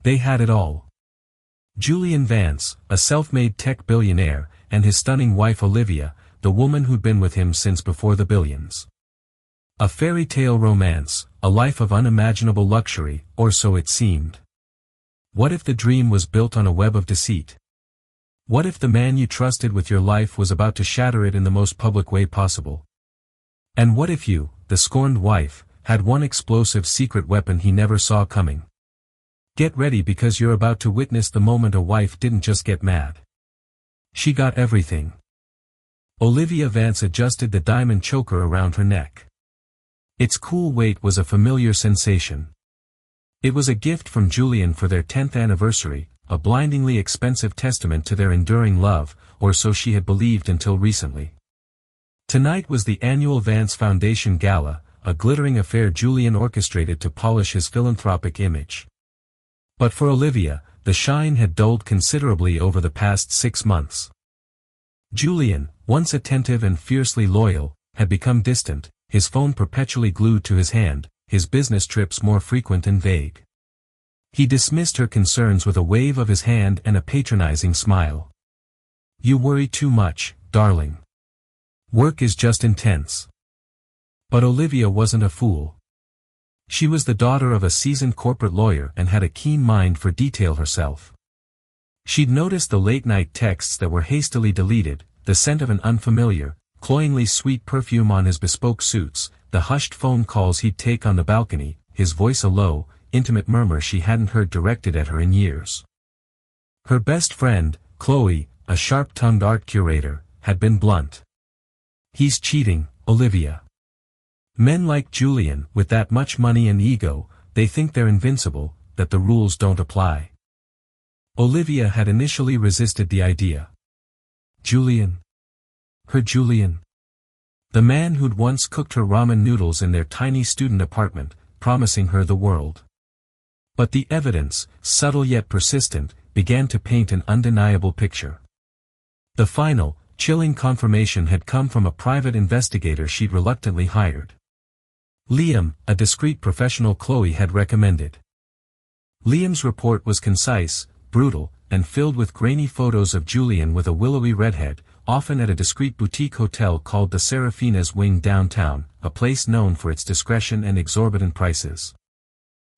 They had it all. Julian Vance, a self-made tech billionaire, and his stunning wife Olivia, the woman who'd been with him since before the billions. A fairy tale romance, a life of unimaginable luxury, or so it seemed. What if the dream was built on a web of deceit? What if the man you trusted with your life was about to shatter it in the most public way possible? And what if you, the scorned wife, had one explosive secret weapon he never saw coming? Get ready because you're about to witness the moment a wife didn't just get mad. She got everything. Olivia Vance adjusted the diamond choker around her neck. Its cool weight was a familiar sensation. It was a gift from Julian for their 10th anniversary, a blindingly expensive testament to their enduring love, or so she had believed until recently. Tonight was the annual Vance Foundation Gala, a glittering affair Julian orchestrated to polish his philanthropic image. But for Olivia, the shine had dulled considerably over the past 6 months. Julian, once attentive and fiercely loyal, had become distant, his phone perpetually glued to his hand, his business trips more frequent and vague. He dismissed her concerns with a wave of his hand and a patronizing smile. "You worry too much, darling. Work is just intense." But Olivia wasn't a fool. She was the daughter of a seasoned corporate lawyer and had a keen mind for detail herself. She'd noticed the late-night texts that were hastily deleted, the scent of an unfamiliar, cloyingly sweet perfume on his bespoke suits, the hushed phone calls he'd take on the balcony, his voice a low, intimate murmur she hadn't heard directed at her in years. Her best friend, Chloe, a sharp-tongued art curator, had been blunt. "He's cheating, Olivia. Men like Julian, with that much money and ego, they think they're invincible, that the rules don't apply." Olivia had initially resisted the idea. Julian? Her Julian? The man who'd once cooked her ramen noodles in their tiny student apartment, promising her the world. But the evidence, subtle yet persistent, began to paint an undeniable picture. The final, chilling confirmation had come from a private investigator she'd reluctantly hired. Liam, a discreet professional Chloe had recommended. Liam's report was concise, brutal, and filled with grainy photos of Julian with a willowy redhead, often at a discreet boutique hotel called the Serafina's Wing downtown, a place known for its discretion and exorbitant prices.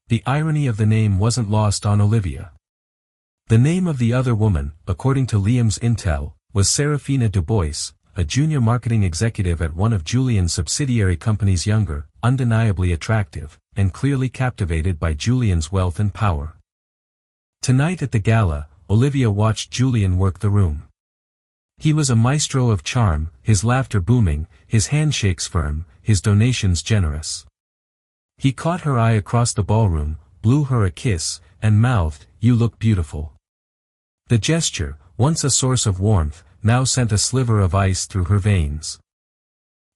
The irony of the name wasn't lost on Olivia. The name of the other woman, according to Liam's intel, was Serafina Dubois, a junior marketing executive at one of Julian's subsidiary companies, younger, undeniably attractive, and clearly captivated by Julian's wealth and power. Tonight at the gala, Olivia watched Julian work the room. He was a maestro of charm, his laughter booming, his handshakes firm, his donations generous. He caught her eye across the ballroom, blew her a kiss, and mouthed, "You look beautiful." The gesture, once a source of warmth, now sent a sliver of ice through her veins.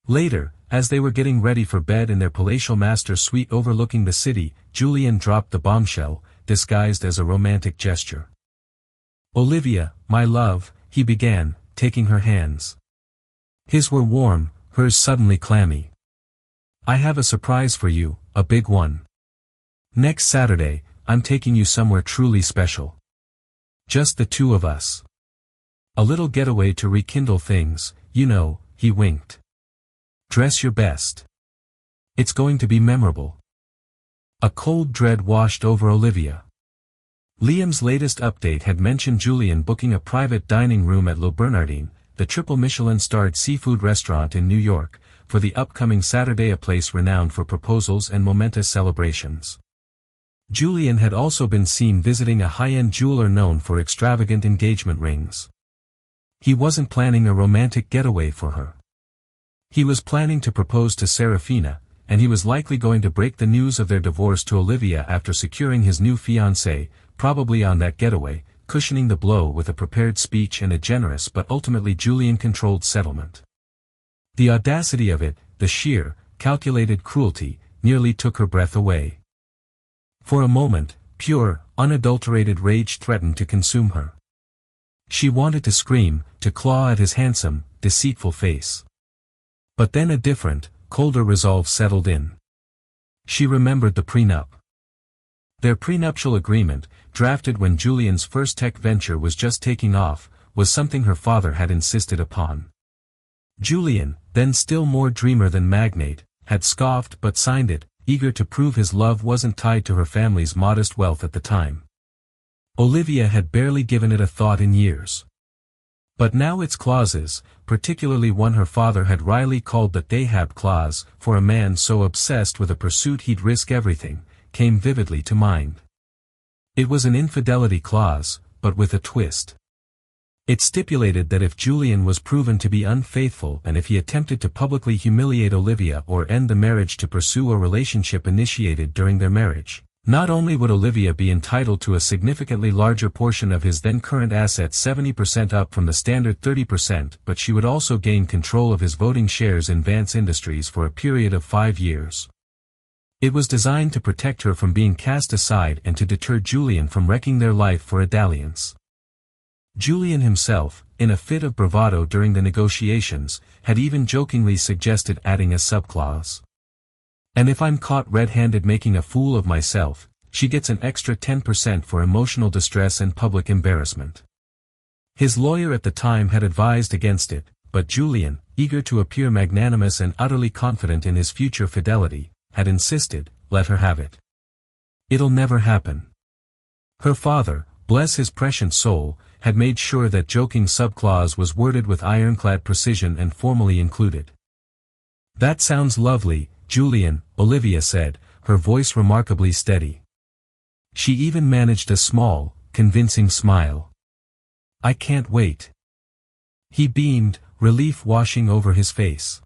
Later, as they were getting ready for bed in their palatial master suite overlooking the city, Julian dropped the bombshell, disguised as a romantic gesture. "Olivia, my love," he began, taking her hands. His were warm, hers suddenly clammy. "I have a surprise for you, a big one. Next Saturday, I'm taking you somewhere truly special. Just the two of us. A little getaway to rekindle things, you know," he winked. "Dress your best. It's going to be memorable." A cold dread washed over Olivia. Liam's latest update had mentioned Julian booking a private dining room at Le Bernardin, the triple Michelin-starred seafood restaurant in New York, for the upcoming Saturday, a place renowned for proposals and momentous celebrations. Julian had also been seen visiting a high-end jeweler known for extravagant engagement rings. He wasn't planning a romantic getaway for her. He was planning to propose to Serafina, and he was likely going to break the news of their divorce to Olivia after securing his new fiancée, probably on that getaway, cushioning the blow with a prepared speech and a generous but ultimately Julian-controlled settlement. The audacity of it, the sheer, calculated cruelty, nearly took her breath away. For a moment, pure, unadulterated rage threatened to consume her. She wanted to scream, to claw at his handsome, deceitful face. But then a different, colder resolve settled in. She remembered the prenup. Their prenuptial agreement, drafted when Julian's first tech venture was just taking off, was something her father had insisted upon. Julian, then still more dreamer than magnate, had scoffed but signed it, eager to prove his love wasn't tied to her family's modest wealth at the time. Olivia had barely given it a thought in years. But now its clauses, particularly one her father had wryly called the Ahab clause, for a man so obsessed with a pursuit he'd risk everything, came vividly to mind. It was an infidelity clause, but with a twist. It stipulated that if Julian was proven to be unfaithful and if he attempted to publicly humiliate Olivia or end the marriage to pursue a relationship initiated during their marriage, not only would Olivia be entitled to a significantly larger portion of his then current assets, 70% up from the standard 30%, but she would also gain control of his voting shares in Vance Industries for a period of 5 years. It was designed to protect her from being cast aside and to deter Julian from wrecking their life for a dalliance. Julian himself, in a fit of bravado during the negotiations, had even jokingly suggested adding a subclause. And if I'm caught red-handed making a fool of myself, she gets an extra 10% for emotional distress and public embarrassment. His lawyer at the time had advised against it, but Julian, eager to appear magnanimous and utterly confident in his future fidelity, had insisted, let her have it. It'll never happen. Her father, bless his prescient soul, had made sure that joking subclause was worded with ironclad precision and formally included. That sounds lovely, Julian, Olivia said, her voice remarkably steady. She even managed a small, convincing smile. I can't wait. He beamed, relief washing over his face.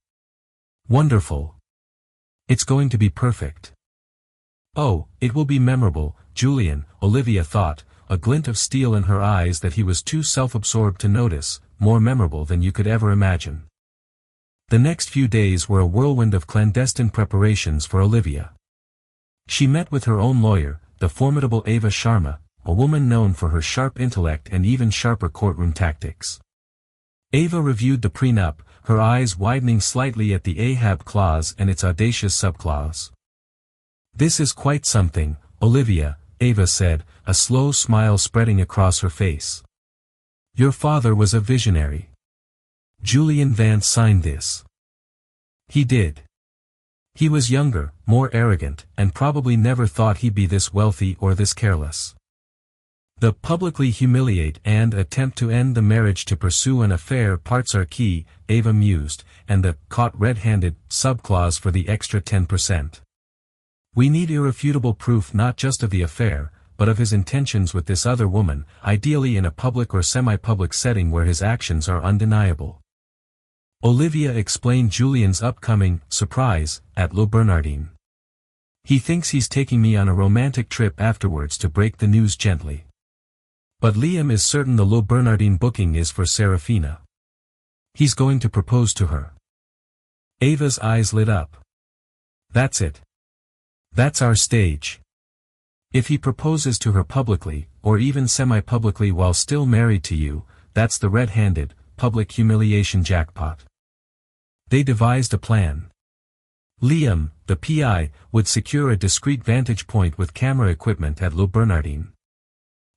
Wonderful. It's going to be perfect. Oh, it will be memorable, Julian, Olivia thought, a glint of steel in her eyes that he was too self-absorbed to notice, more memorable than you could ever imagine. The next few days were a whirlwind of clandestine preparations for Olivia. She met with her own lawyer, the formidable Ava Sharma, a woman known for her sharp intellect and even sharper courtroom tactics. Ava reviewed the prenup, her eyes widening slightly at the Ahab clause and its audacious subclause. This is quite something, Olivia, Ava said, a slow smile spreading across her face. Your father was a visionary. Julian Vance signed this. He did. He was younger, more arrogant, and probably never thought he'd be this wealthy or this careless. The publicly humiliate and attempt to end the marriage to pursue an affair parts are key, Ava mused, and the caught red-handed subclause for the extra 10%. We need irrefutable proof not just of the affair, but of his intentions with this other woman, ideally in a public or semi-public setting where his actions are undeniable. Olivia explained Julian's upcoming surprise at Le Bernardin. He thinks he's taking me on a romantic trip afterwards to break the news gently. But Liam is certain the Le Bernardin booking is for Serafina. He's going to propose to her. Ava's eyes lit up. That's it. That's our stage. If he proposes to her publicly, or even semi-publicly while still married to you, that's the red-handed, public humiliation jackpot. They devised a plan. Liam, the PI, would secure a discreet vantage point with camera equipment at Le Bernardin.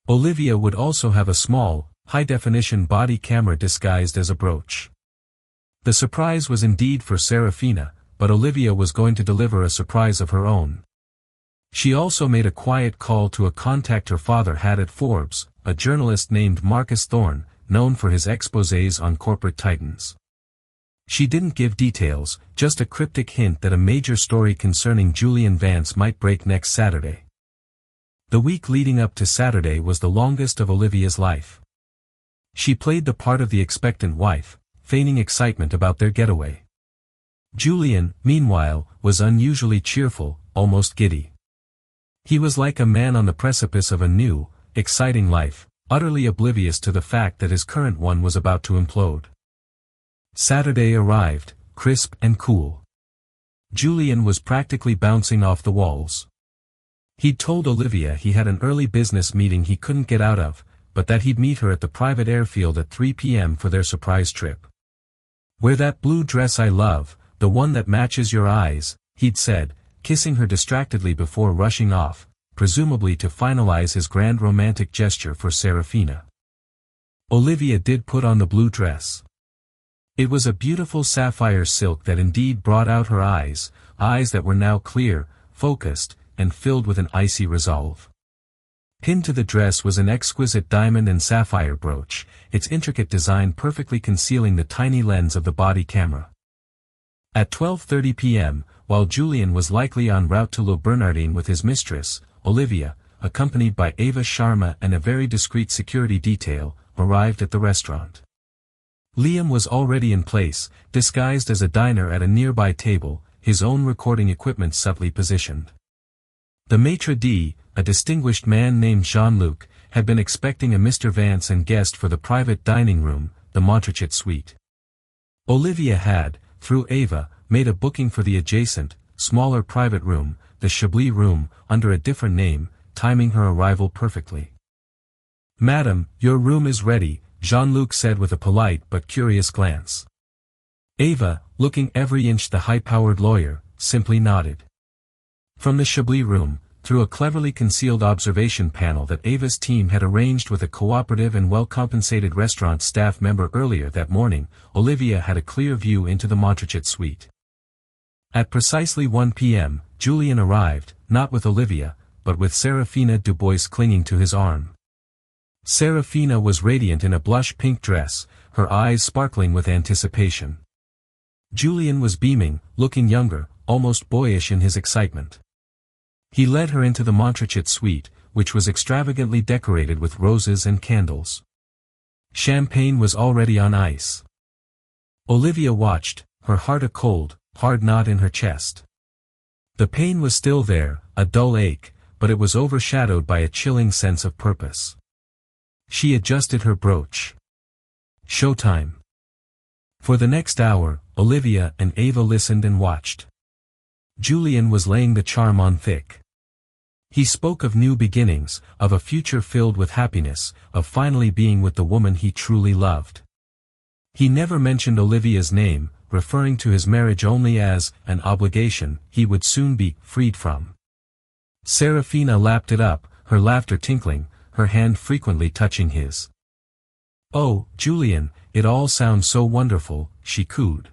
Olivia would also have a small, high-definition body camera disguised as a brooch. The surprise was indeed for Serafina, but Olivia was going to deliver a surprise of her own. She also made a quiet call to a contact her father had at Forbes, a journalist named Marcus Thorne, known for his exposés on corporate titans. She didn't give details, just a cryptic hint that a major story concerning Julian Vance might break next Saturday. The week leading up to Saturday was the longest of Olivia's life. She played the part of the expectant wife, feigning excitement about their getaway. Julian, meanwhile, was unusually cheerful, almost giddy. He was like a man on the precipice of a new, exciting life, utterly oblivious to the fact that his current one was about to implode. Saturday arrived, crisp and cool. Julian was practically bouncing off the walls. He'd told Olivia he had an early business meeting he couldn't get out of, but that he'd meet her at the private airfield at 3 p.m. for their surprise trip. Wear that blue dress I love, the one that matches your eyes, he'd said, kissing her distractedly before rushing off, presumably to finalize his grand romantic gesture for Serafina. Olivia did put on the blue dress. It was a beautiful sapphire silk that indeed brought out her eyes that were now clear, focused, and filled with an icy resolve. Pinned to the dress was an exquisite diamond and sapphire brooch, its intricate design perfectly concealing the tiny lens of the body camera. At 12:30 p.m., while Julian was likely en route to Le Bernardin with his mistress, Olivia, accompanied by Ava Sharma and a very discreet security detail, arrived at the restaurant. Liam was already in place, disguised as a diner at a nearby table, his own recording equipment subtly positioned. The maitre d', a distinguished man named Jean-Luc, had been expecting a Mr. Vance and guest for the private dining room, the Montrachet suite. Olivia had, through Ava, made a booking for the adjacent, smaller private room, the Chablis room, under a different name, timing her arrival perfectly. "Madam, your room is ready," Jean-Luc said with a polite but curious glance. Ava, looking every inch the high-powered lawyer, simply nodded. From the Chablis room, through a cleverly concealed observation panel that Ava's team had arranged with a cooperative and well-compensated restaurant staff member earlier that morning, Olivia had a clear view into the Montrachet suite. At precisely 1 p.m., Julian arrived, not with Olivia, but with Serafina Dubois clinging to his arm. Serafina was radiant in a blush pink dress, her eyes sparkling with anticipation. Julian was beaming, looking younger, almost boyish in his excitement. He led her into the Montrachet suite, which was extravagantly decorated with roses and candles. Champagne was already on ice. Olivia watched, her heart a cold, hard knot in her chest. The pain was still there, a dull ache, but it was overshadowed by a chilling sense of purpose. She adjusted her brooch. Showtime. For the next hour, Olivia and Ava listened and watched. Julian was laying the charm on thick. He spoke of new beginnings, of a future filled with happiness, of finally being with the woman he truly loved. He never mentioned Olivia's name, referring to his marriage only as an obligation he would soon be freed from. Serafina lapped it up, her laughter tinkling, her hand frequently touching his. "Oh, Julian, it all sounds so wonderful," she cooed.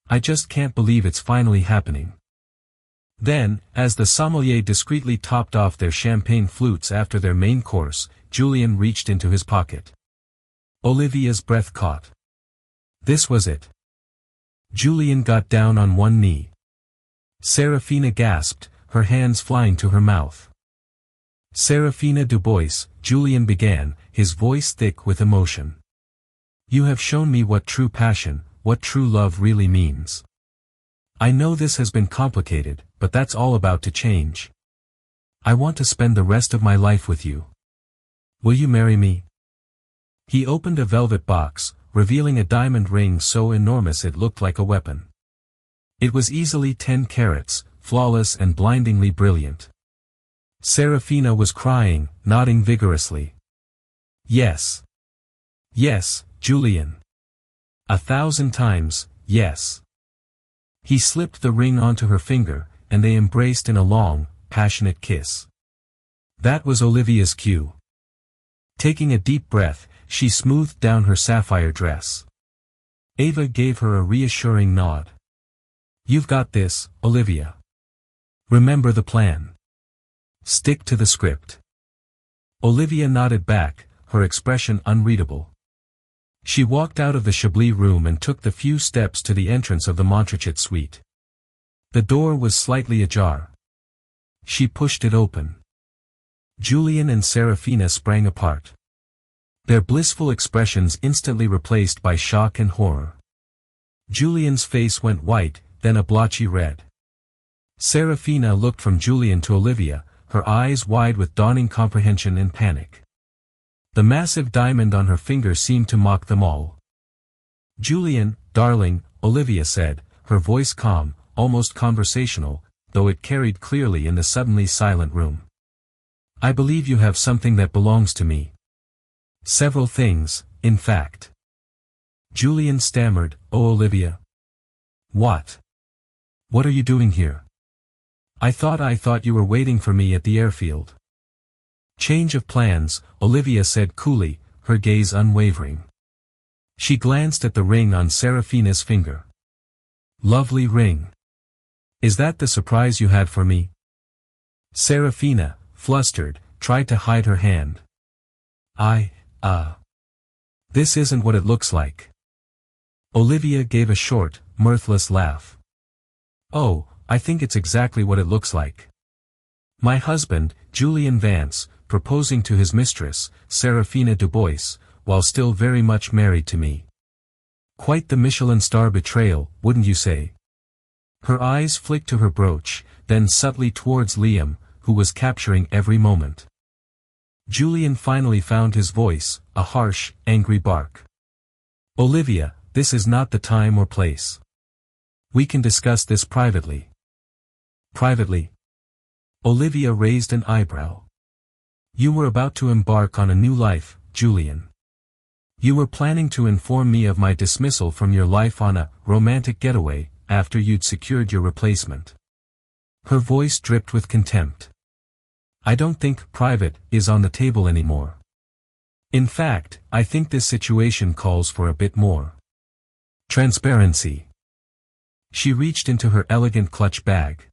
"I just can't believe it's finally happening." Then, as the sommelier discreetly topped off their champagne flutes after their main course, Julian reached into his pocket. Olivia's breath caught. This was it. Julian got down on one knee. Serafina gasped, her hands flying to her mouth. "Serafina Dubois," Julian began, his voice thick with emotion. "You have shown me what true passion, what true love really means. I know this has been complicated, but that's all about to change. I want to spend the rest of my life with you. Will you marry me?" He opened a velvet box, revealing a diamond ring so enormous it looked like a weapon. It was easily 10 carats, flawless and blindingly brilliant. Serafina was crying, nodding vigorously. "Yes. Yes, Julian. 1,000 times, yes." He slipped the ring onto her finger, and they embraced in a long, passionate kiss. That was Olivia's cue. Taking a deep breath, she smoothed down her sapphire dress. Ava gave her a reassuring nod. "You've got this, Olivia. Remember the plan. Stick to the script." Olivia nodded back, her expression unreadable. She walked out of the Chablis room and took the few steps to the entrance of the Montrachet suite. The door was slightly ajar. She pushed it open. Julian and Serafina sprang apart. Their blissful expressions instantly replaced by shock and horror. Julian's face went white, then a blotchy red. Serafina looked from Julian to Olivia, her eyes wide with dawning comprehension and panic. The massive diamond on her finger seemed to mock them all. "Julian, darling," Olivia said, her voice calm, almost conversational, though it carried clearly in the suddenly silent room. "I believe you have something that belongs to me. Several things, in fact." Julian stammered, "Oh Olivia." "What? What are you doing here?" I thought you were waiting for me at the airfield. Change of plans, Olivia said coolly, her gaze unwavering. She glanced at the ring on Serafina's finger. Lovely ring. Is that the surprise you had for me? Serafina, flustered, tried to hide her hand. This isn't what it looks like. Olivia gave a short, mirthless laugh. Oh, I think it's exactly what it looks like. My husband, Julian Vance, proposing to his mistress, Serafina Dubois, while still very much married to me. Quite the Michelin star betrayal, wouldn't you say? Her eyes flicked to her brooch, then subtly towards Liam, who was capturing every moment. Julian finally found his voice, a harsh, angry bark. Olivia, this is not the time or place. We can discuss this privately. Privately? Olivia raised an eyebrow. You were about to embark on a new life, Julian. You were planning to inform me of my dismissal from your life on a romantic getaway, after you'd secured your replacement. Her voice dripped with contempt. I don't think private is on the table anymore. In fact, I think this situation calls for a bit more transparency. She reached into her elegant clutch bag.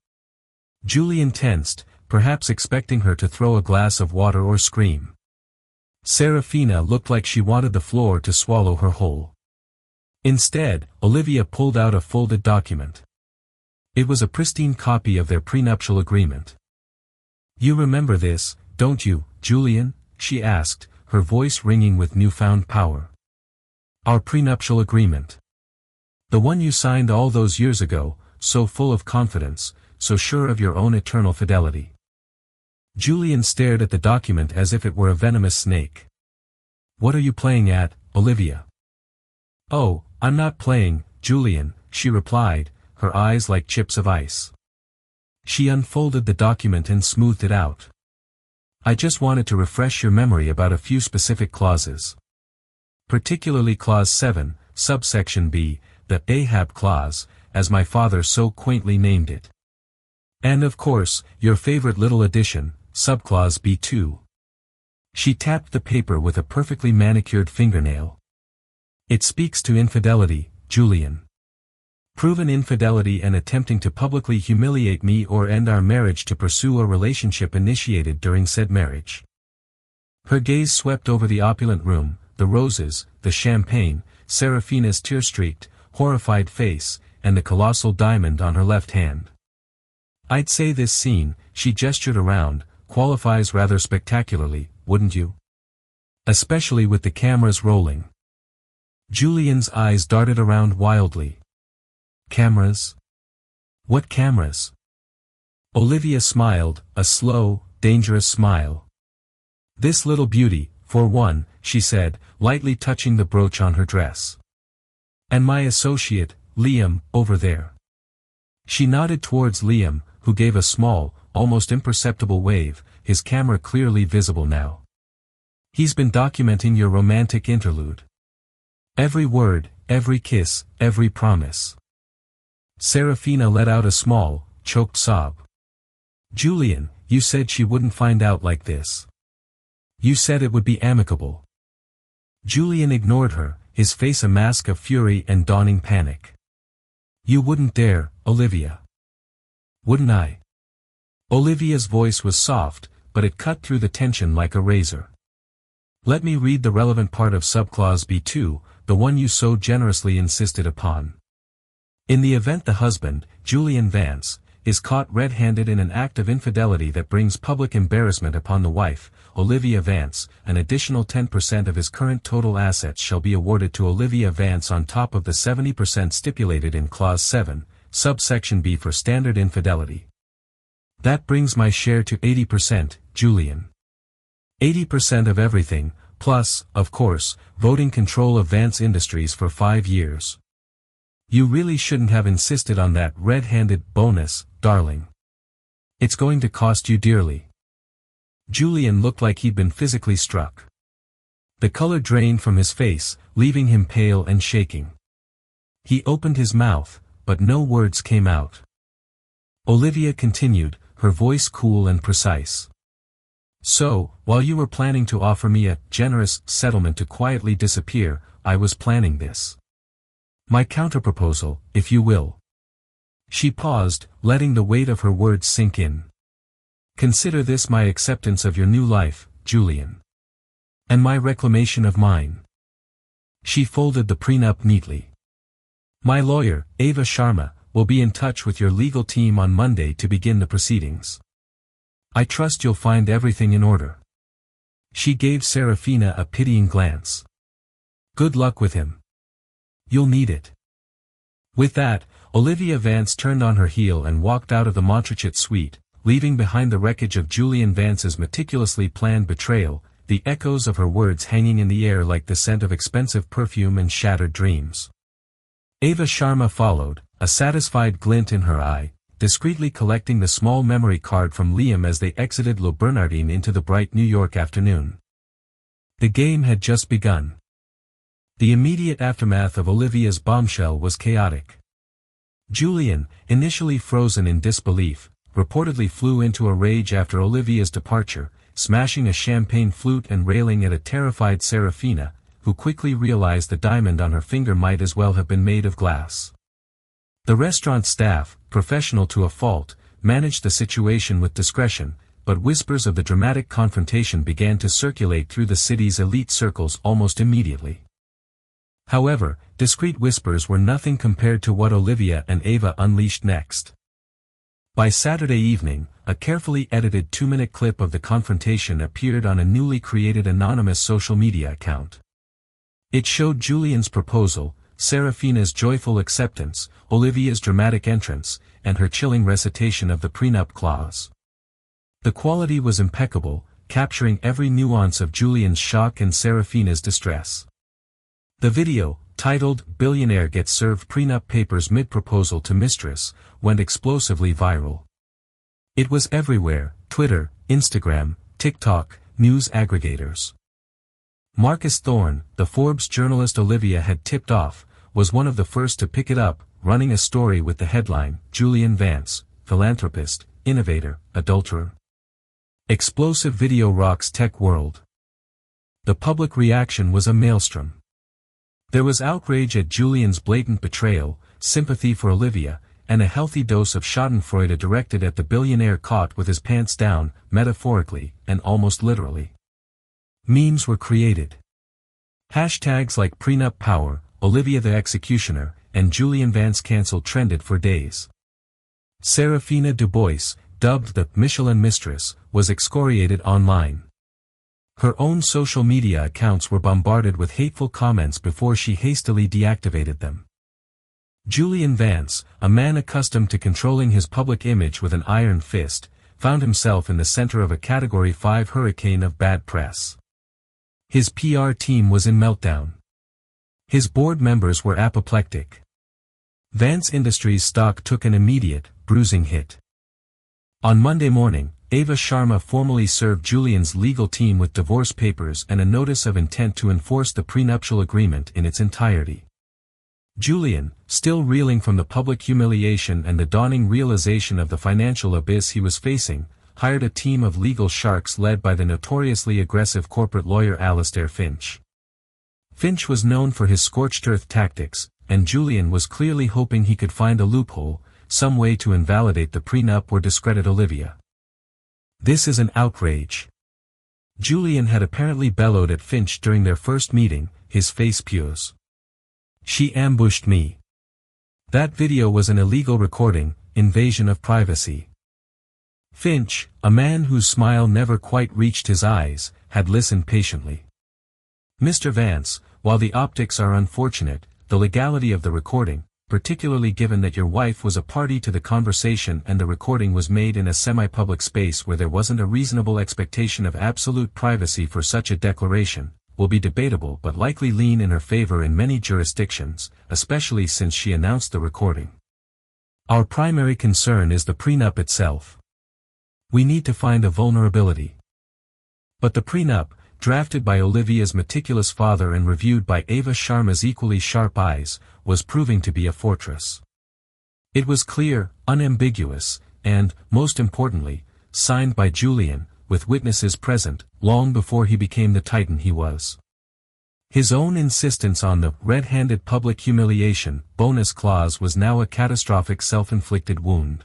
Julian tensed, perhaps expecting her to throw a glass of water or scream. Serafina looked like she wanted the floor to swallow her whole. Instead, Olivia pulled out a folded document. It was a pristine copy of their prenuptial agreement. You remember this, don't you, Julian? She asked, her voice ringing with newfound power. Our prenuptial agreement. The one you signed all those years ago, so full of confidence, so sure of your own eternal fidelity. Julian stared at the document as if it were a venomous snake. What are you playing at, Olivia? Oh, I'm not playing, Julian, she replied, her eyes like chips of ice. She unfolded the document and smoothed it out. I just wanted to refresh your memory about a few specific clauses. Particularly Clause 7, subsection B, the Ahab clause, as my father so quaintly named it. And of course, your favorite little addition, subclause B2. She tapped the paper with a perfectly manicured fingernail. It speaks to infidelity, Julian. Proven infidelity and attempting to publicly humiliate me or end our marriage to pursue a relationship initiated during said marriage. Her gaze swept over the opulent room, the roses, the champagne, Serafina's tear-streaked, horrified face, and the colossal diamond on her left hand. I'd say this scene, she gestured around, qualifies rather spectacularly, wouldn't you? Especially with the cameras rolling. Julian's eyes darted around wildly. Cameras? What cameras? Olivia smiled, a slow, dangerous smile. This little beauty, for one, she said, lightly touching the brooch on her dress. And my associate, Liam, over there. She nodded towards Liam, who gave a small, almost imperceptible wave, his camera clearly visible now. He's been documenting your romantic interlude. Every word, every kiss, every promise. Serafina let out a small, choked sob. Julian, you said she wouldn't find out like this. You said it would be amicable. Julian ignored her, his face a mask of fury and dawning panic. You wouldn't dare, Olivia. Wouldn't I? Olivia's voice was soft, but it cut through the tension like a razor. Let me read the relevant part of subclause B2, the one you so generously insisted upon. In the event the husband, Julian Vance, is caught red-handed in an act of infidelity that brings public embarrassment upon the wife, Olivia Vance, an additional 10% of his current total assets shall be awarded to Olivia Vance on top of the 70% stipulated in Clause 7, subsection B for standard infidelity. That brings my share to 80%, Julian. 80% of everything, plus, of course, voting control of Vance Industries for 5 years. You really shouldn't have insisted on that red-handed bonus, darling. It's going to cost you dearly. Julian looked like he'd been physically struck. The color drained from his face, leaving him pale and shaking. He opened his mouth, but no words came out. Olivia continued, her voice cool and precise. So, while you were planning to offer me a generous settlement to quietly disappear, I was planning this. My counterproposal, if you will. She paused, letting the weight of her words sink in. Consider this my acceptance of your new life, Julian. And my reclamation of mine. She folded the prenup neatly. My lawyer, Ava Sharma, will be in touch with your legal team on Monday to begin the proceedings. I trust you'll find everything in order. She gave Serafina a pitying glance. Good luck with him. You'll need it. With that, Olivia Vance turned on her heel and walked out of the Montrachet suite, leaving behind the wreckage of Julian Vance's meticulously planned betrayal, the echoes of her words hanging in the air like the scent of expensive perfume and shattered dreams. Ava Sharma followed, a satisfied glint in her eye, discreetly collecting the small memory card from Liam as they exited Le Bernardin into the bright New York afternoon. The game had just begun. The immediate aftermath of Olivia's bombshell was chaotic. Julian, initially frozen in disbelief, reportedly flew into a rage after Olivia's departure, smashing a champagne flute and railing at a terrified Serafina, who quickly realized the diamond on her finger might as well have been made of glass. The restaurant staff, professional to a fault, managed the situation with discretion, but whispers of the dramatic confrontation began to circulate through the city's elite circles almost immediately. However, discreet whispers were nothing compared to what Olivia and Ava unleashed next. By Saturday evening, a carefully edited 2-minute clip of the confrontation appeared on a newly created anonymous social media account. It showed Julian's proposal, Serafina's joyful acceptance, Olivia's dramatic entrance, and her chilling recitation of the prenup clause. The quality was impeccable, capturing every nuance of Julian's shock and Serafina's distress. The video, titled "Billionaire Gets Served Prenup Papers Mid-Proposal to Mistress," went explosively viral. It was everywhere: Twitter, Instagram, TikTok, news aggregators. Marcus Thorne, the Forbes journalist Olivia had tipped off, was one of the first to pick it up, running a story with the headline, "Julian Vance, Philanthropist, Innovator, Adulterer. Explosive Video Rocks Tech World." The public reaction was a maelstrom. There was outrage at Julian's blatant betrayal, sympathy for Olivia, and a healthy dose of schadenfreude directed at the billionaire caught with his pants down, metaphorically, and almost literally. Memes were created. Hashtags like Prenup Power, Olivia the Executioner, and Julian Vance Cancelled trended for days. Serafina Dubois, dubbed the Michelin Mistress, was excoriated online. Her own social media accounts were bombarded with hateful comments before she hastily deactivated them. Julian Vance, a man accustomed to controlling his public image with an iron fist, found himself in the center of a Category 5 hurricane of bad press. His PR team was in meltdown. His board members were apoplectic. Vance Industries stock took an immediate, bruising hit. On Monday morning, Ava Sharma formally served Julian's legal team with divorce papers and a notice of intent to enforce the prenuptial agreement in its entirety. Julian, still reeling from the public humiliation and the dawning realization of the financial abyss he was facing, hired a team of legal sharks led by the notoriously aggressive corporate lawyer Alistair Finch. Finch was known for his scorched earth tactics, and Julian was clearly hoping he could find a loophole, some way to invalidate the prenup or discredit Olivia. "This is an outrage," Julian had apparently bellowed at Finch during their first meeting, his face puce. "She ambushed me. That video was an illegal recording, invasion of privacy." Finch, a man whose smile never quite reached his eyes, had listened patiently. "Mr. Vance, while the optics are unfortunate, the legality of the recording, particularly given that your wife was a party to the conversation and the recording was made in a semi-public space where there wasn't a reasonable expectation of absolute privacy for such a declaration, will be debatable but likely lean in her favor in many jurisdictions, especially since she announced the recording. Our primary concern is the prenup itself. We need to find a vulnerability." But the prenup, drafted by Olivia's meticulous father and reviewed by Ava Sharma's equally sharp eyes, was proving to be a fortress. It was clear, unambiguous, and, most importantly, signed by Julian, with witnesses present, long before he became the titan he was. His own insistence on the red-handed public humiliation bonus clause was now a catastrophic self-inflicted wound.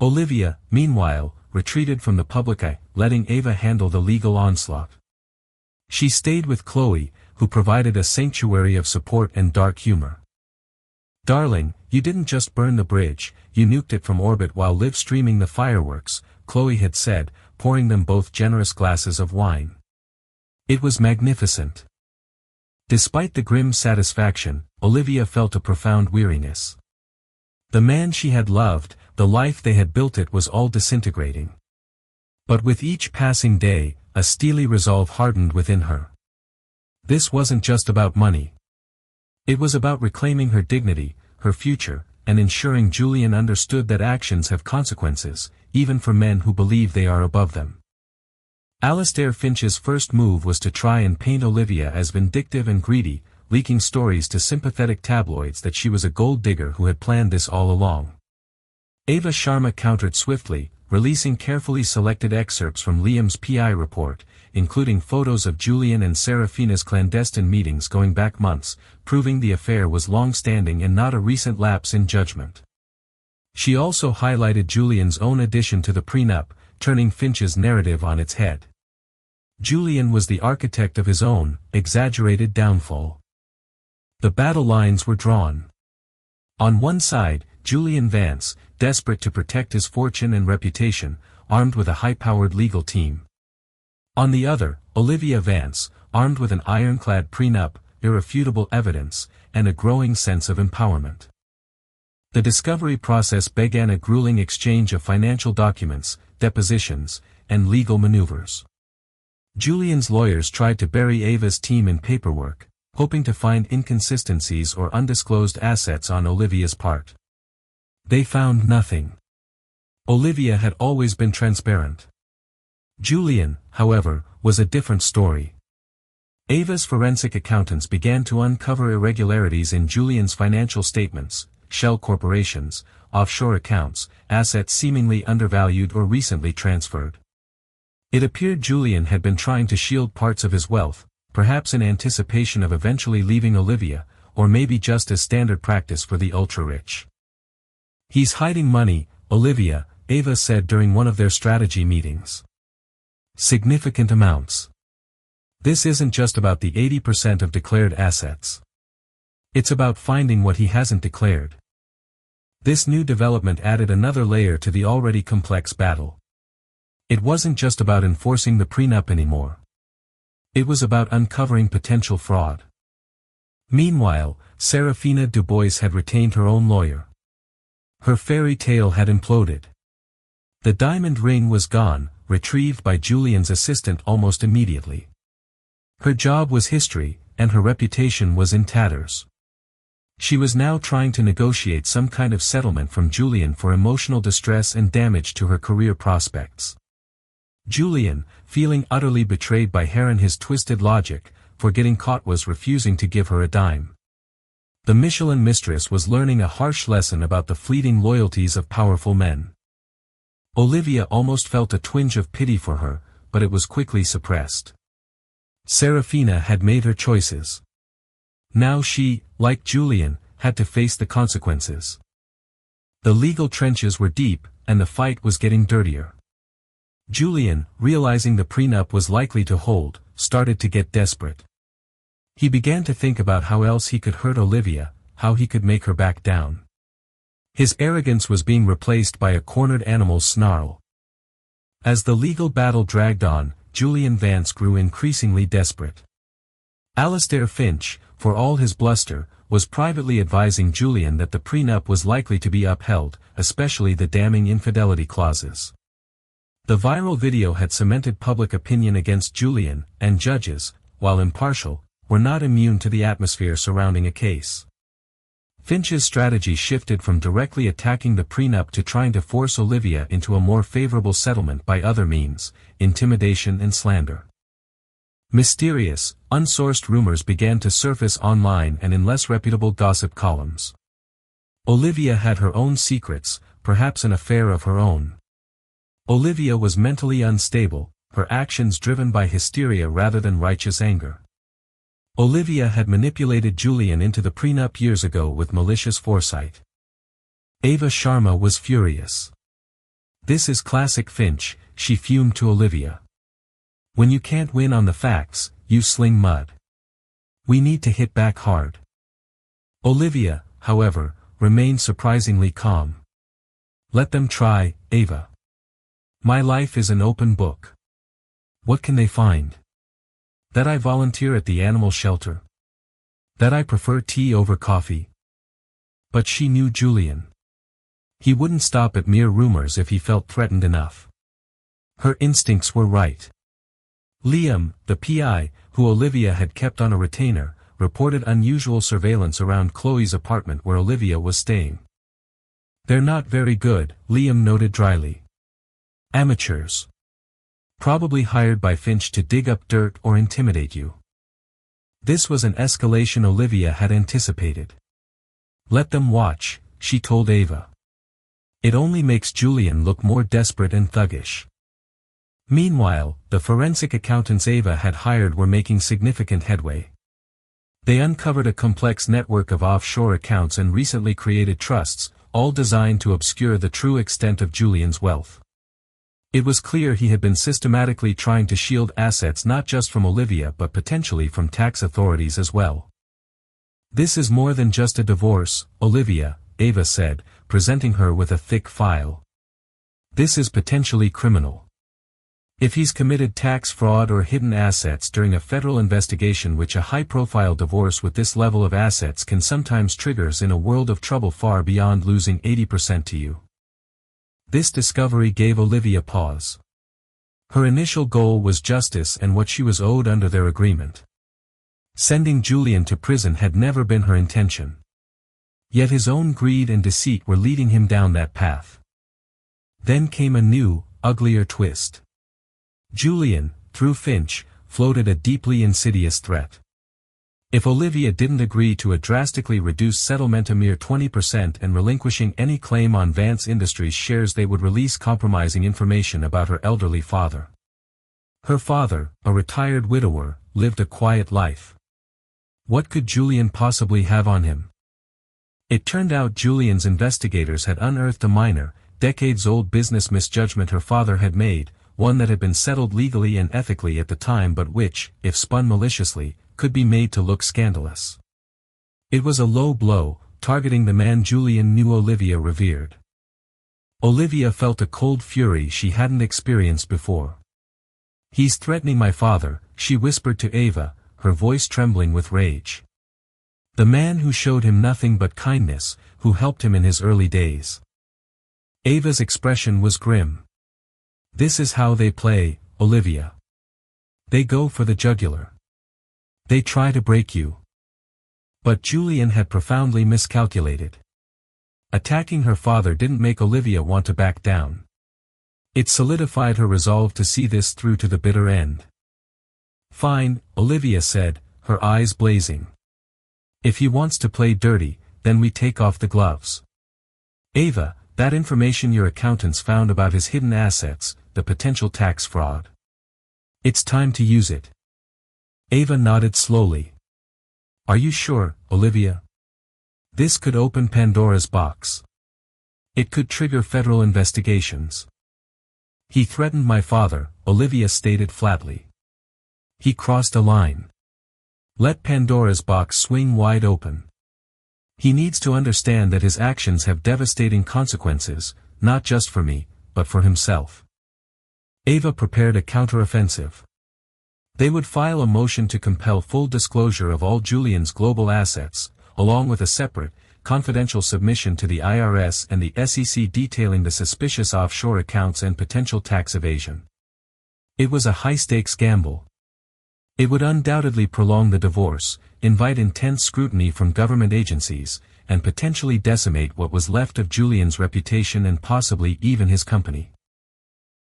Olivia, meanwhile, retreated from the public eye, letting Ava handle the legal onslaught. She stayed with Chloe, who provided a sanctuary of support and dark humor. "Darling, you didn't just burn the bridge, you nuked it from orbit while live-streaming the fireworks," Chloe had said, pouring them both generous glasses of wine. It was magnificent. Despite the grim satisfaction, Olivia felt a profound weariness. The man she had loved, the life they had built, it was all disintegrating. But with each passing day, a steely resolve hardened within her. This wasn't just about money. It was about reclaiming her dignity, her future, and ensuring Julian understood that actions have consequences, even for men who believe they are above them. Alastair Finch's first move was to try and paint Olivia as vindictive and greedy, leaking stories to sympathetic tabloids that she was a gold digger who had planned this all along. Ava Sharma countered swiftly, releasing carefully selected excerpts from Liam's PI report, including photos of Julian and Serafina's clandestine meetings going back months, proving the affair was long-standing and not a recent lapse in judgment. She also highlighted Julian's own addition to the prenup, turning Finch's narrative on its head. Julian was the architect of his own, exaggerated downfall. The battle lines were drawn. On one side, Julian Vance, desperate to protect his fortune and reputation, armed with a high-powered legal team. On the other, Olivia Vance, armed with an ironclad prenup, irrefutable evidence, and a growing sense of empowerment. The discovery process began a grueling exchange of financial documents, depositions, and legal maneuvers. Julian's lawyers tried to bury Ava's team in paperwork, hoping to find inconsistencies or undisclosed assets on Olivia's part. They found nothing. Olivia had always been transparent. Julian, however, was a different story. Ava's forensic accountants began to uncover irregularities in Julian's financial statements, shell corporations, offshore accounts, assets seemingly undervalued or recently transferred. It appeared Julian had been trying to shield parts of his wealth, perhaps in anticipation of eventually leaving Olivia, or maybe just as standard practice for the ultra-rich. "He's hiding money, Olivia," Ava said during one of their strategy meetings. "Significant amounts. This isn't just about the 80% of declared assets. It's about finding what he hasn't declared." This new development added another layer to the already complex battle. It wasn't just about enforcing the prenup anymore. It was about uncovering potential fraud. Meanwhile, Serafina Dubois had retained her own lawyer. Her fairy tale had imploded. The diamond ring was gone, retrieved by Julian's assistant almost immediately. Her job was history, and her reputation was in tatters. She was now trying to negotiate some kind of settlement from Julian for emotional distress and damage to her career prospects. Julian, feeling utterly betrayed by her and his twisted logic, for getting caught, was refusing to give her a dime. The Michelin mistress was learning a harsh lesson about the fleeting loyalties of powerful men. Olivia almost felt a twinge of pity for her, but it was quickly suppressed. Serafina had made her choices. Now she, like Julian, had to face the consequences. The legal trenches were deep, and the fight was getting dirtier. Julian, realizing the prenup was likely to hold, started to get desperate. He began to think about how else he could hurt Olivia, how he could make her back down. His arrogance was being replaced by a cornered animal's snarl. As the legal battle dragged on, Julian Vance grew increasingly desperate. Alastair Finch, for all his bluster, was privately advising Julian that the prenup was likely to be upheld, especially the damning infidelity clauses. The viral video had cemented public opinion against Julian, and judges, while impartial, were not immune to the atmosphere surrounding a case. Finch's strategy shifted from directly attacking the prenup to trying to force Olivia into a more favorable settlement by other means, intimidation and slander. Mysterious, unsourced rumors began to surface online and in less reputable gossip columns. Olivia had her own secrets, perhaps an affair of her own. Olivia was mentally unstable, her actions driven by hysteria rather than righteous anger. Olivia had manipulated Julian into the prenup years ago with malicious foresight. Ava Sharma was furious. "This is classic Finch," she fumed to Olivia. "When you can't win on the facts, you sling mud. We need to hit back hard." Olivia, however, remained surprisingly calm. "Let them try, Ava. My life is an open book. What can they find? That I volunteer at the animal shelter? That I prefer tea over coffee?" But she knew Julian. He wouldn't stop at mere rumors if he felt threatened enough. Her instincts were right. Liam, the PI, who Olivia had kept on a retainer, reported unusual surveillance around Chloe's apartment where Olivia was staying. "They're not very good," Liam noted dryly. "Amateurs. Probably hired by Finch to dig up dirt or intimidate you." This was an escalation Olivia had anticipated. "Let them watch," she told Ava. "It only makes Julian look more desperate and thuggish." Meanwhile, the forensic accountants Ava had hired were making significant headway. They uncovered a complex network of offshore accounts and recently created trusts, all designed to obscure the true extent of Julian's wealth. It was clear he had been systematically trying to shield assets not just from Olivia but potentially from tax authorities as well. "This is more than just a divorce, Olivia," Ava said, presenting her with a thick file. "This is potentially criminal. If he's committed tax fraud or hidden assets during a federal investigation, which a high-profile divorce with this level of assets can sometimes triggers in a world of trouble far beyond losing 80% to you." This discovery gave Olivia pause. Her initial goal was justice and what she was owed under their agreement. Sending Julian to prison had never been her intention. Yet his own greed and deceit were leading him down that path. Then came a new, uglier twist. Julian, through Finch, floated a deeply insidious threat. If Olivia didn't agree to a drastically reduced settlement a mere 20% and relinquishing any claim on Vance Industries shares, they would release compromising information about her elderly father. Her father, a retired widower, lived a quiet life. What could Julian possibly have on him? It turned out Julian's investigators had unearthed a minor, decades-old business misjudgment her father had made, one that had been settled legally and ethically at the time but which, if spun maliciously, could be made to look scandalous. It was a low blow, targeting the man Julian knew Olivia revered. Olivia felt a cold fury she hadn't experienced before. "He's threatening my father," she whispered to Ava, her voice trembling with rage. "The man who showed him nothing but kindness, who helped him in his early days." Ava's expression was grim. "This is how they play, Olivia. They go for the jugular. They try to break you." But Julian had profoundly miscalculated. Attacking her father didn't make Olivia want to back down. It solidified her resolve to see this through to the bitter end. "Fine," Olivia said, her eyes blazing. "If he wants to play dirty, then we take off the gloves. Ava, that information your accountants found about his hidden assets, the potential tax fraud. It's time to use it." Ava nodded slowly. "Are you sure, Olivia? This could open Pandora's box. It could trigger federal investigations." "He threatened my father," Olivia stated flatly. "He crossed a line. Let Pandora's box swing wide open. He needs to understand that his actions have devastating consequences, not just for me, but for himself." Ava prepared a counteroffensive. They would file a motion to compel full disclosure of all Julian's global assets, along with a separate, confidential submission to the IRS and the SEC detailing the suspicious offshore accounts and potential tax evasion. It was a high-stakes gamble. It would undoubtedly prolong the divorce, invite intense scrutiny from government agencies, and potentially decimate what was left of Julian's reputation and possibly even his company.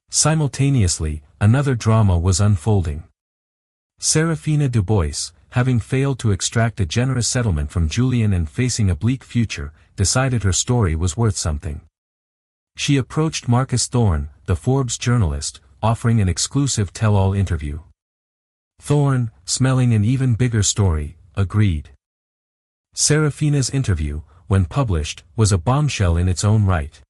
Simultaneously, another drama was unfolding. Serafina Dubois, having failed to extract a generous settlement from Julian and facing a bleak future, decided her story was worth something. She approached Marcus Thorne, the Forbes journalist, offering an exclusive tell-all interview. Thorne, smelling an even bigger story, agreed. Serafina's interview, when published, was a bombshell in its own right.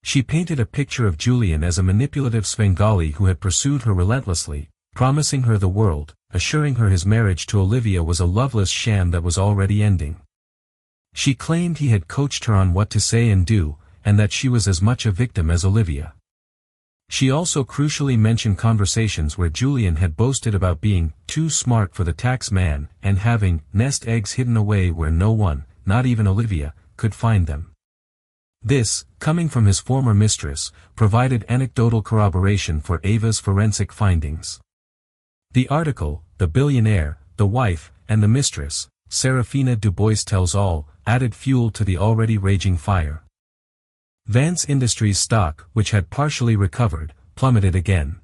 She painted a picture of Julian as a manipulative Svengali who had pursued her relentlessly, promising her the world, assuring her his marriage to Olivia was a loveless sham that was already ending. She claimed he had coached her on what to say and do, and that she was as much a victim as Olivia. She also crucially mentioned conversations where Julian had boasted about being too smart for the tax man and having nest eggs hidden away where no one, not even Olivia, could find them. This, coming from his former mistress, provided anecdotal corroboration for Ava's forensic findings. The article, The Billionaire, the Wife, and the Mistress, Serafina Dubois Tells All, added fuel to the already raging fire. Vance Industries stock, which had partially recovered, plummeted again.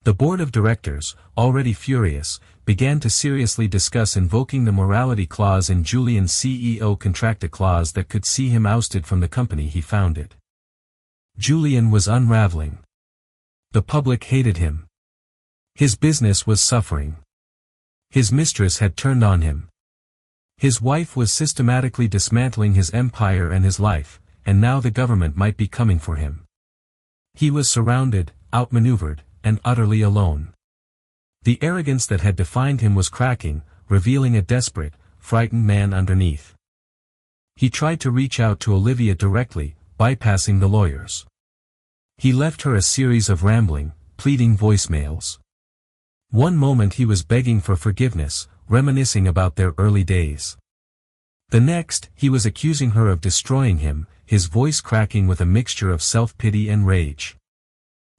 The board of directors, already furious, began to seriously discuss invoking the morality clause in Julian's CEO contract, a clause that could see him ousted from the company he founded. Julian was unraveling. The public hated him. His business was suffering. His mistress had turned on him. His wife was systematically dismantling his empire and his life, and now the government might be coming for him. He was surrounded, outmaneuvered, and utterly alone. The arrogance that had defined him was cracking, revealing a desperate, frightened man underneath. He tried to reach out to Olivia directly, bypassing the lawyers. He left her a series of rambling, pleading voicemails. One moment he was begging for forgiveness, reminiscing about their early days. The next, he was accusing her of destroying him, his voice cracking with a mixture of self-pity and rage.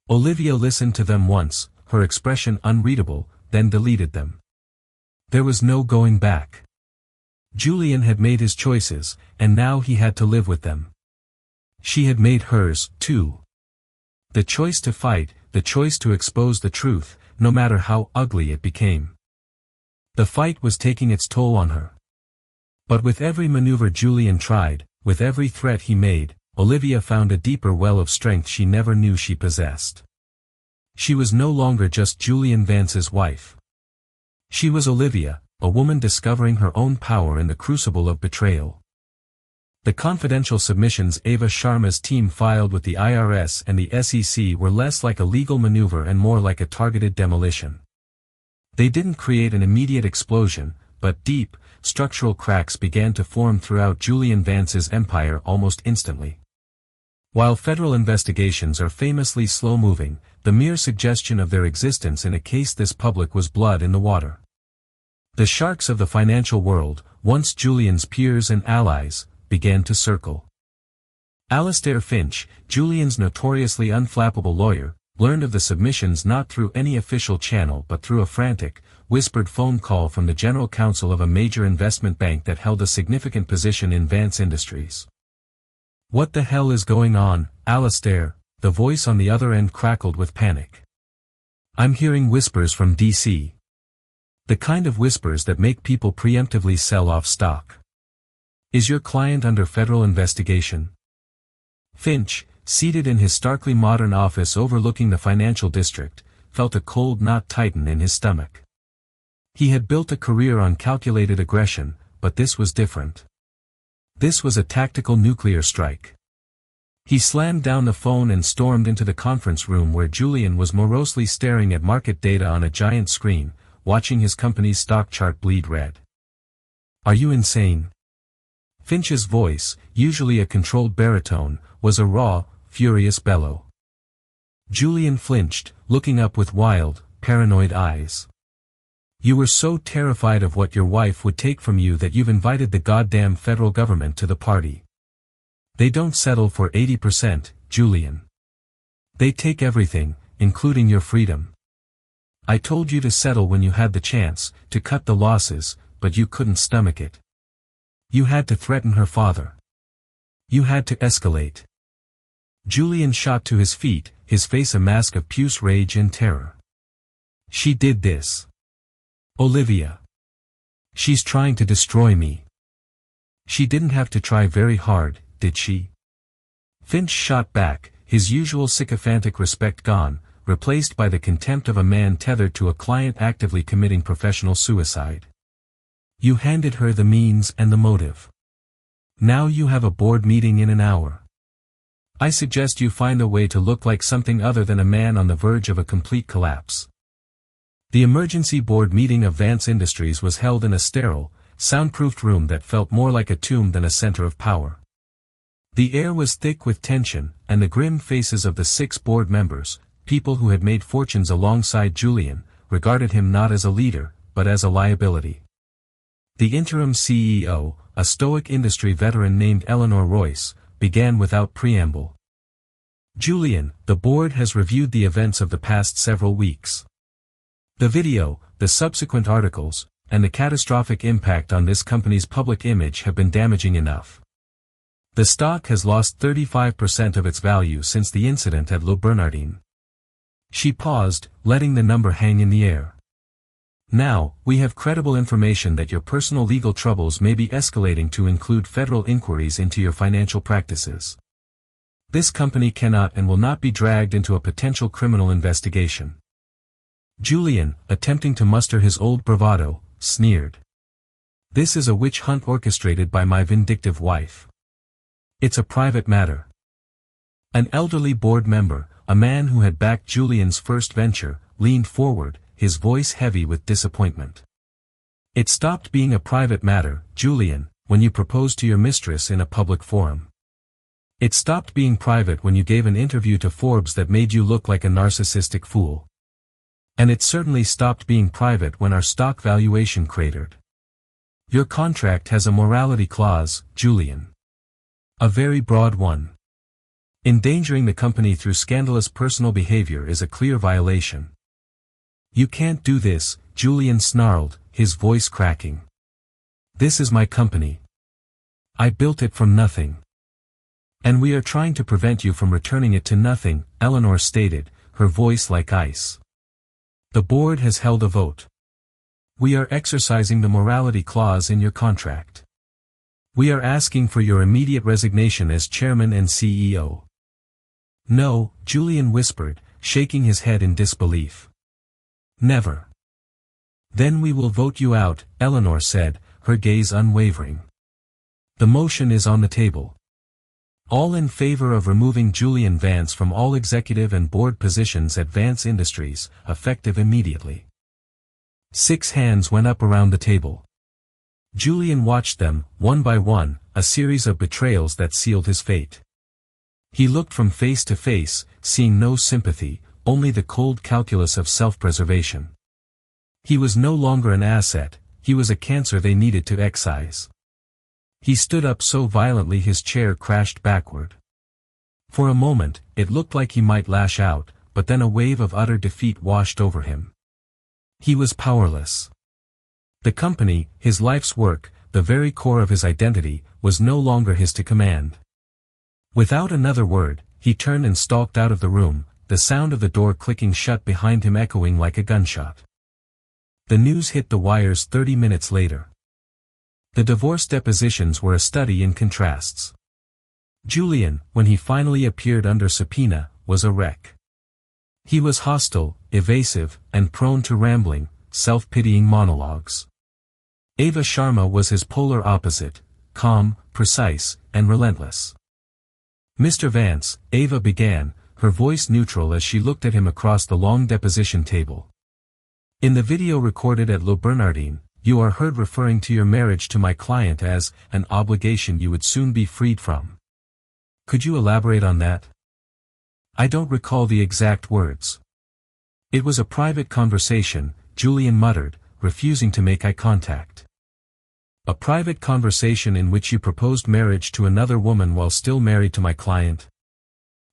Olivia listened to them once, her expression unreadable, then deleted them. There was no going back. Julian had made his choices, and now he had to live with them. She had made hers, too. The choice to fight, the choice to expose the truth, no matter how ugly it became. The fight was taking its toll on her. But with every maneuver Julian tried, with every threat he made, Olivia found a deeper well of strength she never knew she possessed. She was no longer just Julian Vance's wife. She was Olivia, a woman discovering her own power in the crucible of betrayal. The confidential submissions Ava Sharma's team filed with the IRS and the SEC were less like a legal maneuver and more like a targeted demolition. They didn't create an immediate explosion, but deep, structural cracks began to form throughout Julian Vance's empire almost instantly. While federal investigations are famously slow-moving, the mere suggestion of their existence in a case this public was blood in the water. The sharks of the financial world, once Julian's peers and allies, began to circle. Alastair Finch, Julian's notoriously unflappable lawyer, learned of the submissions not through any official channel but through a frantic, whispered phone call from the general counsel of a major investment bank that held a significant position in Vance Industries. "What the hell is going on, Alastair?" The voice on the other end crackled with panic. "I'm hearing whispers from D.C. The kind of whispers that make people preemptively sell off stock. Is your client under federal investigation?" Finch, seated in his starkly modern office overlooking the financial district, felt a cold knot tighten in his stomach. He had built a career on calculated aggression, but this was different. This was a tactical nuclear strike. He slammed down the phone and stormed into the conference room where Julian was morosely staring at market data on a giant screen, watching his company's stock chart bleed red. "Are you insane?" Finch's voice, usually a controlled baritone, was a raw, furious bellow. Julian flinched, looking up with wild, paranoid eyes. "You were so terrified of what your wife would take from you that you've invited the goddamn federal government to the party. They don't settle for 80%, Julian. They take everything, including your freedom. I told you to settle when you had the chance, to cut the losses, but you couldn't stomach it. You had to threaten her father. You had to escalate." Julian shot to his feet, his face a mask of puce rage and terror. "She did this. Olivia. She's trying to destroy me. She didn't have to try very hard, did she?" Finch shot back, his usual sycophantic respect gone, replaced by the contempt of a man tethered to a client actively committing professional suicide. You handed her the means and the motive. Now you have a board meeting in an hour. I suggest you find a way to look like something other than a man on the verge of a complete collapse. The emergency board meeting of Vance Industries was held in a sterile, soundproofed room that felt more like a tomb than a center of power. The air was thick with tension, and the grim faces of the 6 board members, people who had made fortunes alongside Julian, regarded him not as a leader, but as a liability. The interim CEO, a stoic industry veteran named Eleanor Royce, began without preamble. Julian, the board has reviewed the events of the past several weeks. The video, the subsequent articles, and the catastrophic impact on this company's public image have been damaging enough. The stock has lost 35% of its value since the incident at Le Bernardin. She paused, letting the number hang in the air. Now, we have credible information that your personal legal troubles may be escalating to include federal inquiries into your financial practices. This company cannot and will not be dragged into a potential criminal investigation. Julian, attempting to muster his old bravado, sneered. This is a witch hunt orchestrated by my vindictive wife. It's a private matter. An elderly board member, a man who had backed Julian's first venture, leaned forward, his voice heavy with disappointment. It stopped being a private matter, Julian, when you proposed to your mistress in a public forum. It stopped being private when you gave an interview to Forbes that made you look like a narcissistic fool. And it certainly stopped being private when our stock valuation cratered. Your contract has a morality clause, Julian. A very broad one. Endangering the company through scandalous personal behavior is a clear violation. You can't do this, Julian snarled, his voice cracking. This is my company. I built it from nothing. And we are trying to prevent you from returning it to nothing, Eleanor stated, her voice like ice. The board has held a vote. We are exercising the morality clause in your contract. We are asking for your immediate resignation as chairman and CEO. No, Julian whispered, shaking his head in disbelief. Never. Then we will vote you out, Eleanor said, her gaze unwavering. The motion is on the table. All in favor of removing Julian Vance from all executive and board positions at Vance Industries, effective immediately. 6 hands went up around the table. Julian watched them, one by one, a series of betrayals that sealed his fate. He looked from face to face, seeing no sympathy, only the cold calculus of self-preservation. He was no longer an asset, he was a cancer they needed to excise. He stood up so violently his chair crashed backward. For a moment, it looked like he might lash out, but then a wave of utter defeat washed over him. He was powerless. The company, his life's work, the very core of his identity, was no longer his to command. Without another word, he turned and stalked out of the room, the sound of the door clicking shut behind him echoing like a gunshot. The news hit the wires 30 minutes later. The divorce depositions were a study in contrasts. Julian, when he finally appeared under subpoena, was a wreck. He was hostile, evasive, and prone to rambling, self-pitying monologues. Ava Sharma was his polar opposite, calm, precise, and relentless. Mr. Vance, Ava began, her voice neutral as she looked at him across the long deposition table. In the video recorded at Le Bernardin, you are heard referring to your marriage to my client as an obligation you would soon be freed from. Could you elaborate on that? I don't recall the exact words. It was a private conversation, Julian muttered, refusing to make eye contact. A private conversation in which you proposed marriage to another woman while still married to my client?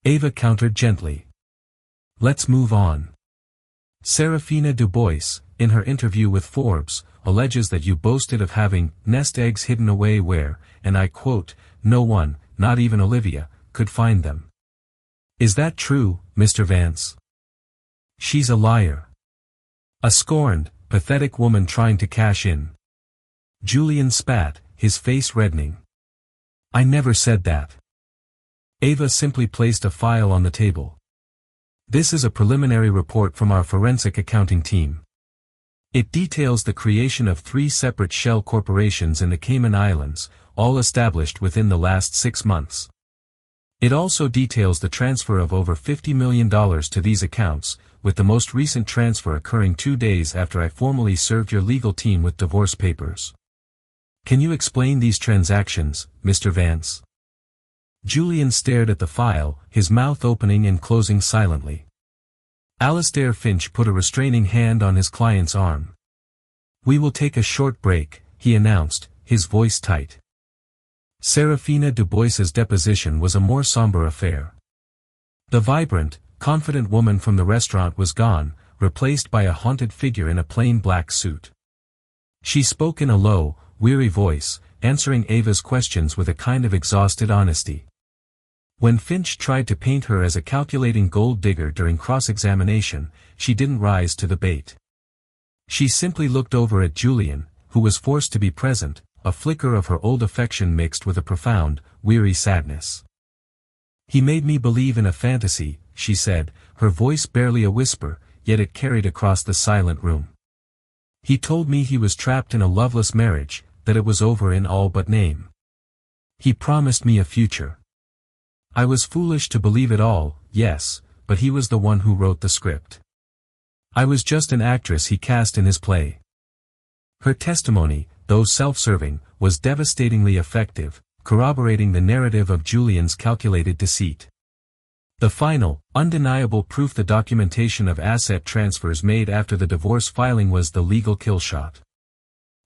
Ava countered gently. Let's move on. Serafina Dubois, in her interview with Forbes, alleges that you boasted of having nest eggs hidden away where, and I quote, no one, not even Olivia, could find them. Is that true, Mr. Vance? She's a liar. A scorned, pathetic woman trying to cash in. Julian spat, his face reddening. I never said that. Ava simply placed a file on the table. This is a preliminary report from our forensic accounting team. It details the creation of 3 separate shell corporations in the Cayman Islands, all established within the last 6 months. It also details the transfer of over $50 million to these accounts, with the most recent transfer occurring 2 days after I formally served your legal team with divorce papers. Can you explain these transactions, Mr. Vance? Julian stared at the file, his mouth opening and closing silently. Alistair Finch put a restraining hand on his client's arm. We will take a short break, he announced, his voice tight. Serafina Dubois's deposition was a more somber affair. The vibrant, confident woman from the restaurant was gone, replaced by a haunted figure in a plain black suit. She spoke in a low, weary voice, answering Ava's questions with a kind of exhausted honesty. When Finch tried to paint her as a calculating gold digger during cross-examination, she didn't rise to the bait. She simply looked over at Julian, who was forced to be present, a flicker of her old affection mixed with a profound, weary sadness. He made me believe in a fantasy, she said, her voice barely a whisper, yet it carried across the silent room. He told me he was trapped in a loveless marriage, that it was over in all but name. He promised me a future. I was foolish to believe it all, yes, but he was the one who wrote the script. I was just an actress he cast in his play. Her testimony, though self-serving, was devastatingly effective, corroborating the narrative of Julian's calculated deceit. The final, undeniable proof the documentation of asset transfers made after the divorce filing was the legal kill shot.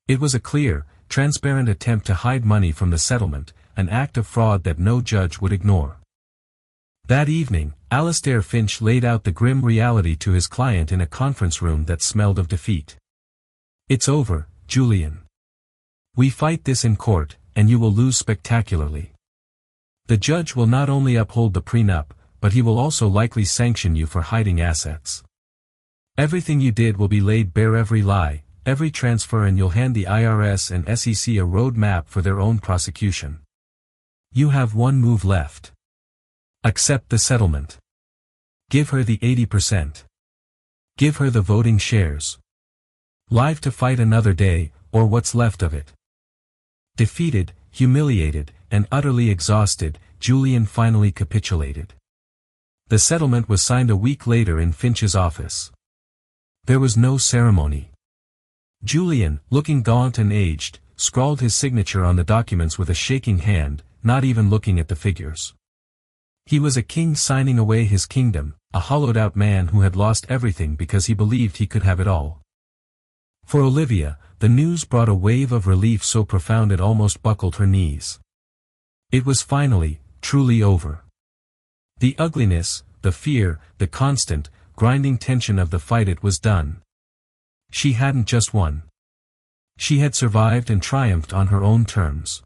It was a clear, transparent attempt to hide money from the settlement, an act of fraud that no judge would ignore. That evening, Alistair Finch laid out the grim reality to his client in a conference room that smelled of defeat. It's over, Julian. We fight this in court, and you will lose spectacularly. The judge will not only uphold the prenup, but he will also likely sanction you for hiding assets. Everything you did will be laid bare, every lie, every transfer, and you'll hand the IRS and SEC a road map for their own prosecution. You have one move left. Accept the settlement. Give her the 80%. Give her the voting shares. Live to fight another day, or what's left of it. Defeated, humiliated, and utterly exhausted, Julian finally capitulated. The settlement was signed a week later in Finch's office. There was no ceremony. Julian, looking gaunt and aged, scrawled his signature on the documents with a shaking hand, not even looking at the figures. He was a king signing away his kingdom, a hollowed-out man who had lost everything because he believed he could have it all. For Olivia, the news brought a wave of relief so profound it almost buckled her knees. It was finally, truly over. The ugliness, the fear, the constant, grinding tension of the fight, it was done. She hadn't just won. She had survived and triumphed on her own terms.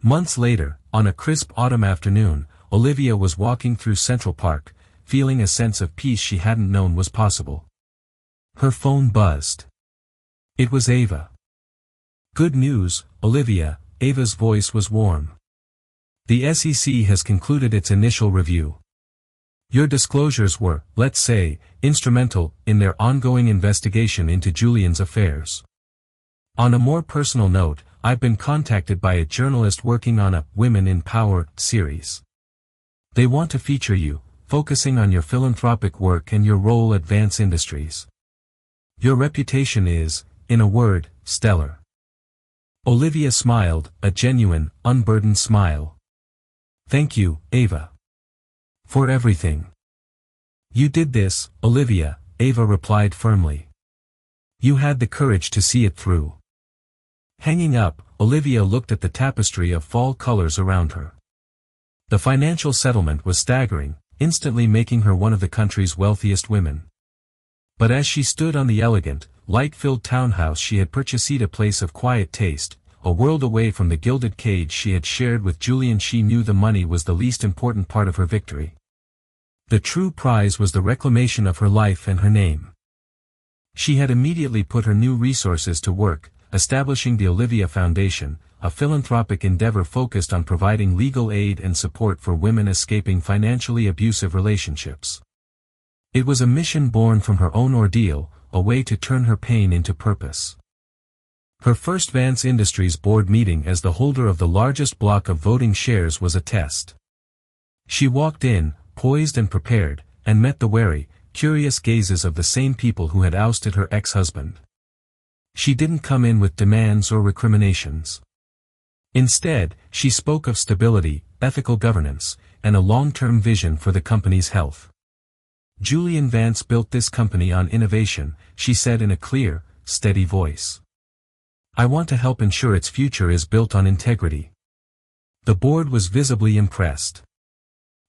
Months later, on a crisp autumn afternoon, Olivia was walking through Central Park, feeling a sense of peace she hadn't known was possible. Her phone buzzed. It was Ava. Good news, Olivia, Ava's voice was warm. The SEC has concluded its initial review. Your disclosures were, let's say, instrumental in their ongoing investigation into Julian's affairs. On a more personal note, I've been contacted by a journalist working on a Women in Power series. They want to feature you, focusing on your philanthropic work and your role at Vance Industries. Your reputation is, in a word, stellar. Olivia smiled, a genuine, unburdened smile. Thank you, Ava. For everything. You did this, Olivia, Ava replied firmly. You had the courage to see it through. Hanging up, Olivia looked at the tapestry of fall colors around her. The financial settlement was staggering, instantly making her one of the country's wealthiest women. But as she stood on the elegant, light-filled townhouse she had purchased, a place of quiet taste, a world away from the gilded cage she had shared with Julian, she knew the money was the least important part of her victory. The true prize was the reclamation of her life and her name. She had immediately put her new resources to work, establishing the Olivia Foundation, a philanthropic endeavor focused on providing legal aid and support for women escaping financially abusive relationships. It was a mission born from her own ordeal, a way to turn her pain into purpose. Her first Vance Industries board meeting as the holder of the largest block of voting shares was a test. She walked in, poised and prepared, and met the wary, curious gazes of the same people who had ousted her ex-husband. She didn't come in with demands or recriminations. Instead, she spoke of stability, ethical governance, and a long-term vision for the company's health. Julian Vance built this company on innovation, she said in a clear, steady voice. I want to help ensure its future is built on integrity. The board was visibly impressed.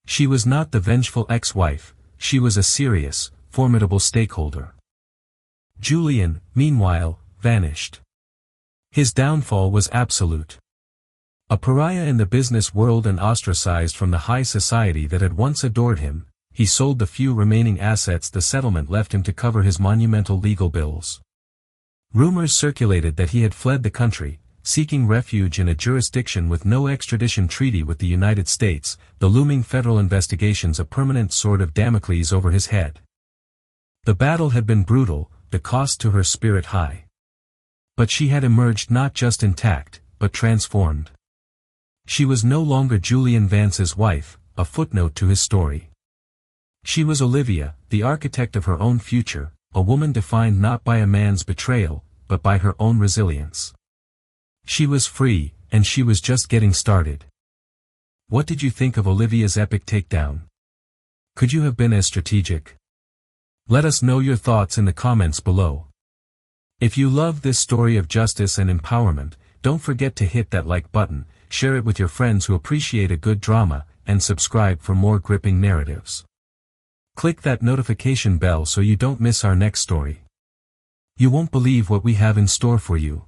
She was not the vengeful ex-wife, she was a serious, formidable stakeholder. Julian, meanwhile, vanished. His downfall was absolute. A pariah in the business world and ostracized from the high society that had once adored him, he sold the few remaining assets the settlement left him to cover his monumental legal bills. Rumors circulated that he had fled the country, seeking refuge in a jurisdiction with no extradition treaty with the United States, the looming federal investigations a permanent sword of Damocles over his head. The battle had been brutal, the cost to her spirit high. But she had emerged not just intact, but transformed. She was no longer Julian Vance's wife, a footnote to his story. She was Olivia, the architect of her own future, a woman defined not by a man's betrayal, but by her own resilience. She was free, and she was just getting started. What did you think of Olivia's epic takedown? Could you have been as strategic? Let us know your thoughts in the comments below. If you love this story of justice and empowerment, don't forget to hit that like button, share it with your friends who appreciate a good drama, and subscribe for more gripping narratives. Click that notification bell so you don't miss our next story. You won't believe what we have in store for you.